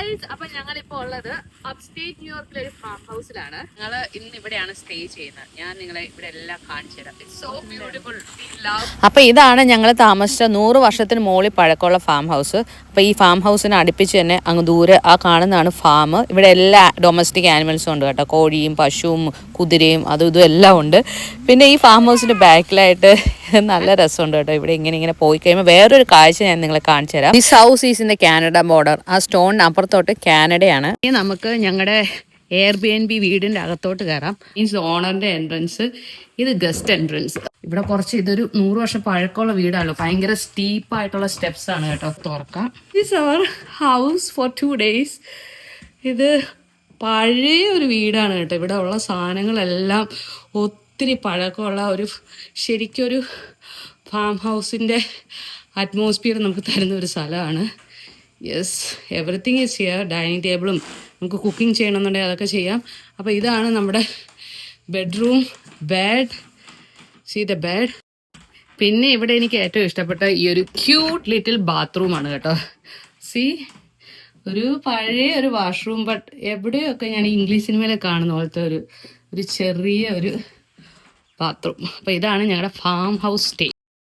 Guys, അപ്പൊ ഞങ്ങളിപ്പോ ഉള്ളത് അപ്സ്റ്റേറ്റ് ന്യൂയോർക്കിലെ ഒരു ഫാം ഹൗസിലാണ്. ഞങ്ങൾ ഇന്ന് ഇവിടെയാണ് സ്റ്റേ ചെയ്യുന്നത്. ഞാൻ നിങ്ങളെ ഇവിടെ എല്ലാം കാണിച്ചു തരാം. It's so beautiful. അപ്പൊ ഇതാണ് ഞങ്ങൾ താമസിച്ച 100 വർഷത്തിന് മുകളിൽ പഴക്കമുള്ള ഫാം ഹൗസ്. അപ്പൊ ഈ ഫാം ഹൗസിനെ അടുപ്പിച്ച് തന്നെ അങ്ങ് ദൂരെ ആ കാണുന്നതാണ് ഫാം. ഇവിടെ എല്ലാ ഡൊമസ്റ്റിക് ആനിമൽസും ഉണ്ട് കേട്ടോ. കോഴിയും പശുവും കുതിരയും അതും ഇതും എല്ലാം ഉണ്ട്. പിന്നെ ഈ ഫാം ഹൗസിന്റെ ബാക്കിലായിട്ട് നല്ല രസമുണ്ട് കേട്ടോ. ഇവിടെ ഇങ്ങനെ പോയി കഴിയുമ്പോൾ വേറൊരു കാഴ്ച ഞാൻ നിങ്ങളെ കാണിച്ചു തരാം. This house is in the Canada border. ആ സ്റ്റോണിന് അപ്പുറത്തോട്ട് കാനഡയാണ്. ഇനി നമുക്ക് ഞങ്ങളുടെ എയർബിഎൻബി വീടിന്റെ അകത്തോട്ട് കയറാം. മീൻസ് ഓണറിന്റെ എൻട്രൻസ്, ഇത് ഗസ്റ്റ് എൻട്രൻസ്. ഇവിടെ കുറച്ച് ഇതൊരു 100 വർഷം പഴക്കമുള്ള വീടാണല്ലോ. ഭയങ്കര സ്റ്റീപ്പായിട്ടുള്ള സ്റ്റെപ്സ് ആണ് കേട്ടോ. തുറക്കാം. This our house for 2 days. ഇത് പഴയ ഒരു വീടാണ് കേട്ടോ. ഇവിടെ ഉള്ള സാധനങ്ങളെല്ലാം ഒത്തിരി പഴക്കമുള്ള ഒരു ശരിക്കൊരു ഫാം ഹൗസിൻ്റെ അറ്റ്മോസ്ഫിയർ നമുക്ക് തരുന്ന ഒരു സ്ഥലമാണ്. Yes, everything is here. Dining ടേബിളും നമുക്ക് കുക്കിംഗ് ചെയ്യണമെന്നുണ്ടെങ്കിൽ അതൊക്കെ ചെയ്യാം. അപ്പോൾ ഇതാണ് നമ്മുടെ bedroom. Bed, see the bed. പിന്നെ ഇവിടെ എനിക്ക് ഏറ്റവും ഇഷ്ടപ്പെട്ട ഈ ഒരു ക്യൂട്ട് ലിറ്റിൽ ബാത്റൂമാണ് കേട്ടോ. സീ, ഒരു പഴയ ഒരു വാഷ്റൂം, ബട്ട് എവിടെയൊക്കെ ഞാൻ ഇംഗ്ലീഷ് സിനിമയിൽ കാണുന്ന പോലത്തെ ഒരു ചെറിയ ഒരു ബാത്റൂം. അപ്പോൾ ഇതാണ് ഞങ്ങളുടെ ഫാം ഹൗസ് സ്റ്റേ.